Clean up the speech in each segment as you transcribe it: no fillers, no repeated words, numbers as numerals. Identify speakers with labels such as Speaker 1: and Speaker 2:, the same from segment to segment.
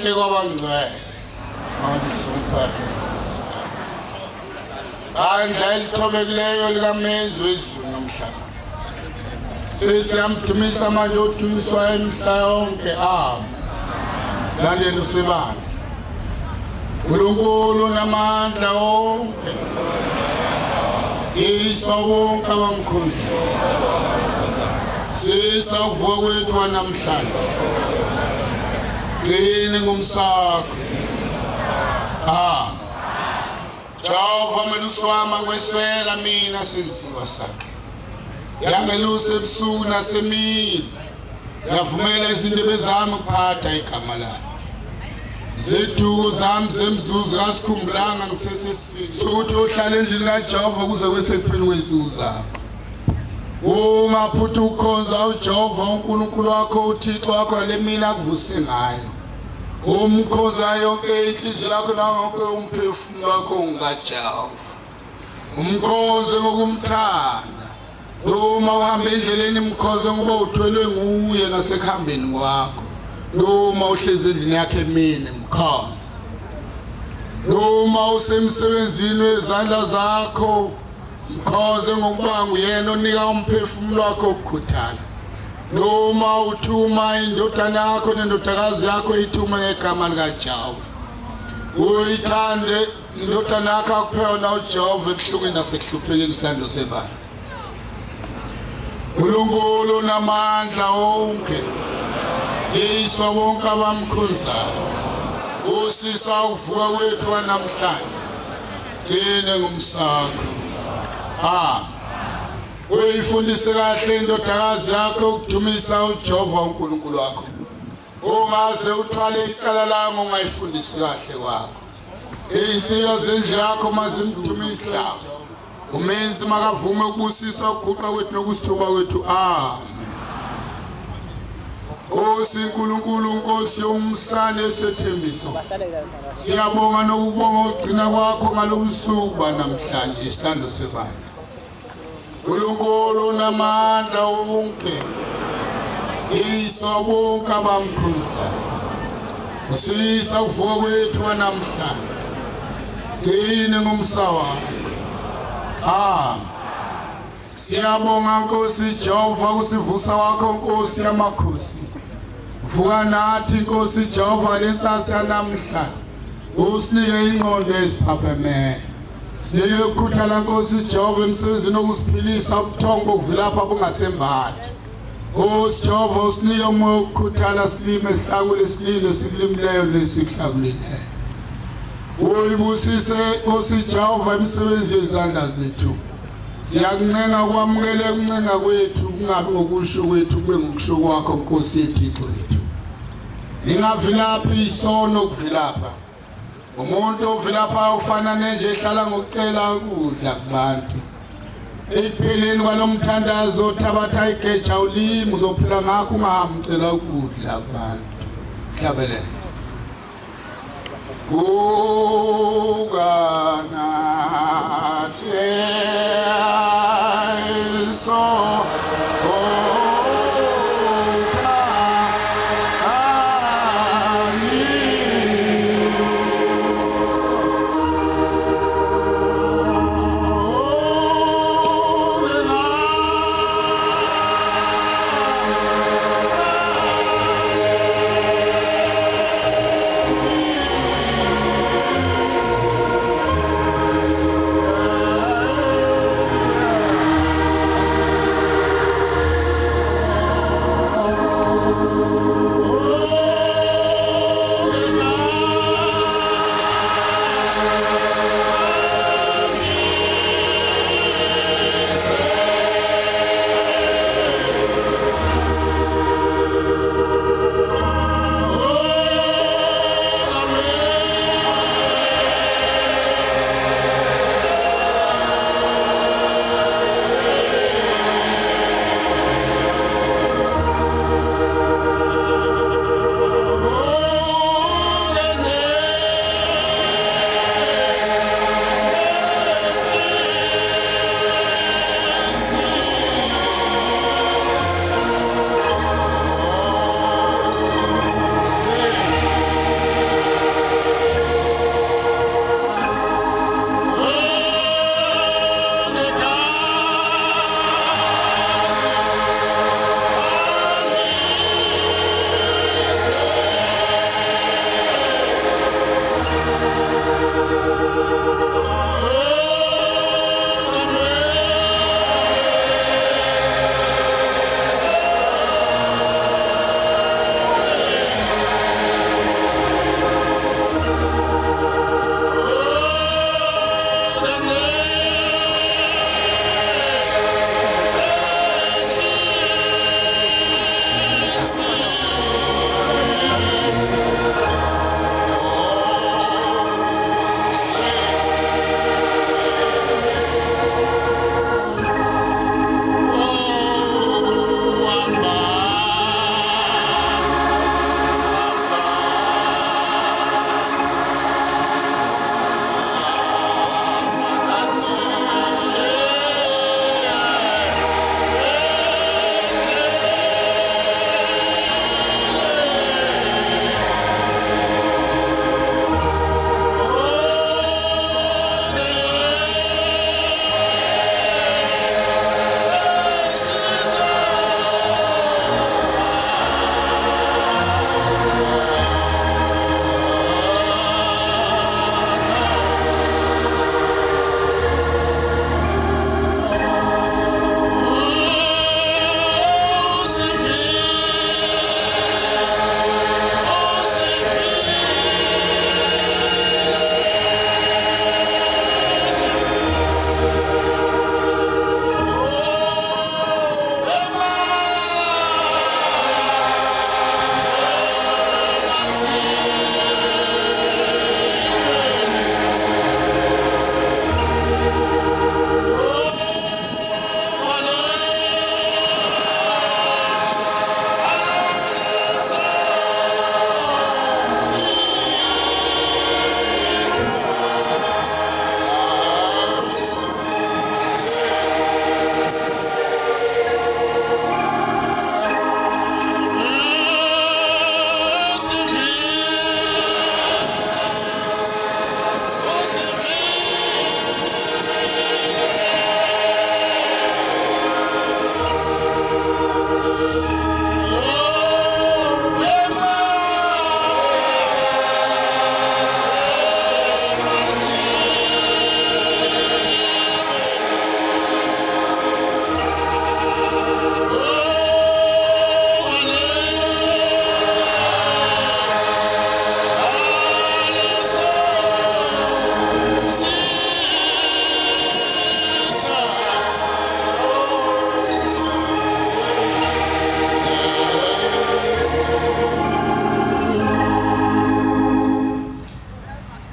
Speaker 1: okuhle kwabangcwele awulisumphakathi bandla elithobekileyo likamenzi wezulu nomhlaba sesiyamdumisa manje odunyiswa emhla yonke amen silandele usibani uNkulunkulu namandla onke isawonke abamkhonzile sisawuvuka kwethu namhlanje gcine ngumsakho Jehova meluswama kweswela mina senziwa sakhe yangeluse ebusuku nasemini yavumela izindebe zami ukuphatha igama lakhe zethuko zami zemzuzu kasikhumbulanga ngisesesifini sokuthi uhlale endlini kaJehova kuze kwesekuphela kwensuku zakho ungaphutha ukukhonza uJehova uNkulunkulu wakho uThixo wakho lemina akuvuse ngayo umkhonza yonke inhliziyo yakho nangonke umphefumulo wakho ngaJehova umkhonze ngokumthanda noma uhamba endleleni imkhonze ngoba uthwelwe nguye nasekuhambeni kwakho noma uhlezi endlini yakhe emini mkhonze noma usemsebenzini wezandla zakho mkhonze ngokuba nguyena onika umphefumulo wakho ukukhuthala noma uthuma indodana yakho nendodakazi yakho ithuma ngegama likaJehova uyithande indodana yakho akuphela uJehova ebuhlungwini nasekuhluphekeni isilando sebani uNkulunkulu namandla onke yiswa bonke abamkhonzayo usisa uvuka kwethu namhlanje gcine ngumsakho uyifundise kahle indodakazi yakho ukudumisa uJehova uNkulunkulu wakho ungaze uthwale icala lami ungayifundisi kahle kwakho insika zendlu yakho mazimdumisa umenzi makavume ukubusisa ukuguqa kwethu nokusithuba kwethu amen Nkosi uNkulunkulu Nkosi yomsane esethembiso siyabonga nokubonga ukugcina kwakho ngalobusuku namhlanje isihlando sebandla uNkulunkulu namandla wonke iswa bonke abamkhonzayo usisa uvuka kwethu namhlanje gcine ngomsa wakho siyabonga Nkosi Jehova kusivusa wakho Nkosi yamakhosi vuka nathi Nkosi Jehova lensasa yanamhlanje usinike ingqondo eziphapheme sinike ukukhuthala Nkosi Jehova emsebenzini wokusiphilisa ubuthongo okuvilapha bungasembathi Nkosi Jehova usinike umoya wokukhuthala silime sihlakule silile sikulimileyo nesikuhlakulileyo uyibusise Nkosi Jehova imisebenzi yezandla zethu siyakuncenga ukwamukela ukuncenga kwethu kungabi ngokusho kwethu kube ngokusho kwakho Nkosi yeThixo wethu ningavilaphi isono kuvilapha umuntu ovilapha ufana nenje ehlala ngokucela ukudla kubantu ekupheleni kwalomthandazo othabatha igeja ulimi uzophila ngakho ungahamcela ukudla kubantu hlabele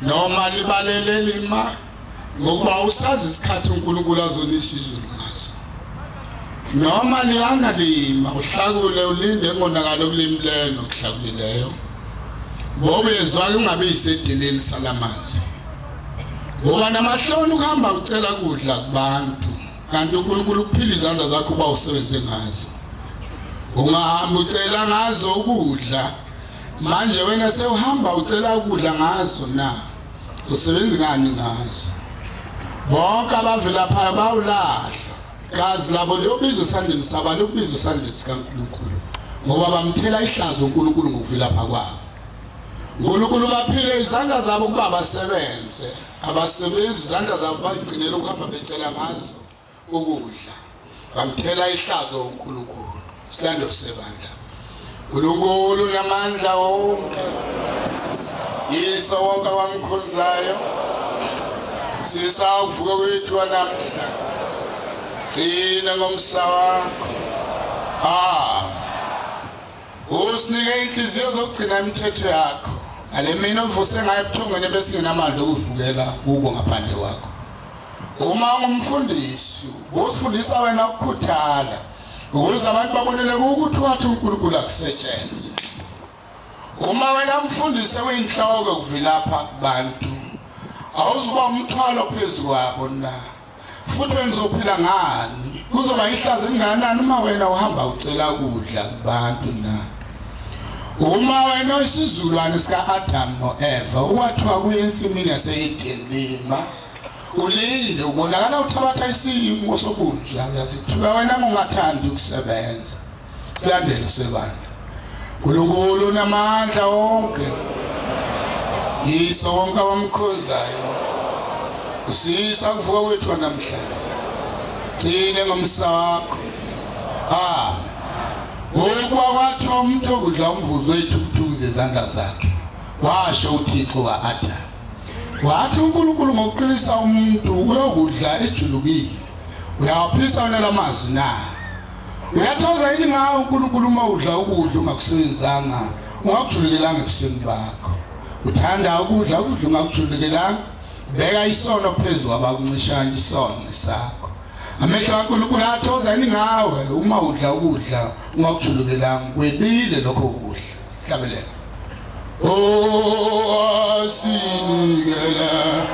Speaker 1: noma libalele lima ngokuba usazi isikhathi uNkulunkulu azonisha izulu ngaso noma liyana lima uhlakule ulinde ngonakala okulimleyo nokuhlakulileyo ngoba yezwa ungabe yisedeleni salamazi ngoba namahloni ukuhamba ucela kudla kubantu kanti uNkulunkulu ukuphila izandla zakho uba usebenze ngazo ungahamba ucela ngazo ukudla manje wena sewuhamba ucela ukudla ngazo na usebenza ngani ngazo bonke abavela phaya bawulahla gazi labo liyobiza esandleni sabo lokubiza esandleni sikaNkulunkulu ngoba bamthela ihlazo uNkulunkulu ngokuvela pha kwabo uNkulunkulu baphile izandla zabo ukuba basebenze abasebenzi izandla zabo bayigcinele ukuhamba becela ngazo ukudla bamthela ihlazo uNkulunkulu silande kusebandla uNkulunkulu namandla wonke yiso wonke wamkhonzayo sisavuka kwethu namhla thina ngomsa wakho usinike inhliziyo zokugcina imithetho yakho ngale mina uvuse ngayo ebuthongweni bese nginamandla okuvukela kubo ngaphandle kwakho uma ungumfundisi usifundisa wena ukukhuthala ukuze abantu babonele ukuthi wathi uNkulunkulu akusetshenzwe uma wena mfundisi weinhloko kuvilapha kubantu awuzuba umthwalo phezulu kwabo na futhi wena uzophila ngani kuzoba ihlazo elinganani uma wena uhamba ucela ukudla kubantu na uma wena isizulwane sika-Adam no-Eva ukwathiwa kuye ensimini yase-Edeni ulinde ubonakala uthabatha isimo sobunja uyazithuka wena ungathandi ukusebenza silandele sebandla uNkulunkulu namandla wonke yiso wonke abamkhozayo usisa kuvuka kwethu namhlanje thine ngomsa wakho ukwathi umuntu okudla umvuzo wethu izandla zakhe washo uThixo ka-Adam wathi uNkulunkulu ngokuqinisa umuntu uyokudla ejulukile uyawaphisa wena lamazwi na uyathoza yini ngawo uNkulunkulu uma udla ukudla ungakusebenzanga ungakujulukelanga ebusweni bakho uthanda ukudla ungakujulukelanga beka isono phezulu abakuncishayo isono sakho amehlo kaNkulunkulu athoza yini ngawe uma udla ukudla ungakujulukelanga kwebile lokho ukudla hlabelela sinikela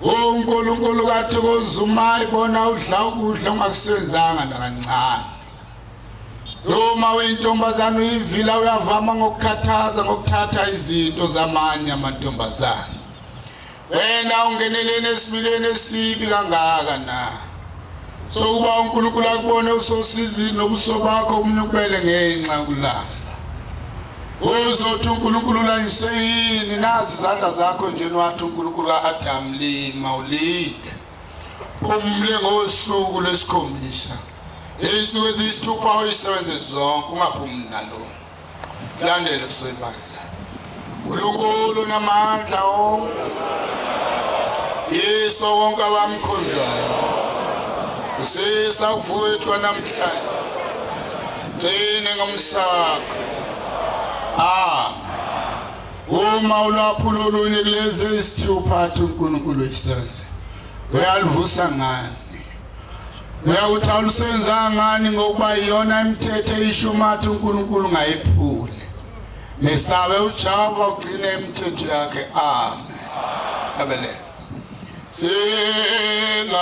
Speaker 1: uNkulunkulu kathokoza uma ibona udla ukudla ungakusenzanga nakancane. Noma wentombazana uyivila uyavama ngokukhathaza ngokuthatha izinto zamanye amantombazana. Wena ungenelene esimilweni esibi kangaka na. So uba uNkulunkulu akubone usosizini nobuso bakho umnukubele ngenxa yokulamba. Uzothi uNkulunkulu ulanyise yini nazi izandla zakho nje wathi uNkulunkulu kaAdam lima ulide. Umle ngosuku lesikhombisa. Insuku eziyisithupha uyisebenze zonke ungaphumi nalo. Silandele soyibandla. uNkulunkulu namandla onke. Yesu wonke abamkhozayo. Usisa uvuthwa namhlanje. Gcine ngomsakho. Uma ulaphulo olunye kulezi isithupha uNkulunkulu isenze. Uyalivusa ngani? Uyawuthi alusenza ngani ngokuba iyona imithetho eyishumathi uNkulunkulu ngayiphuli. Mesabe ujava ugcine imithetho yakhe. Amen. Abele. Singalibali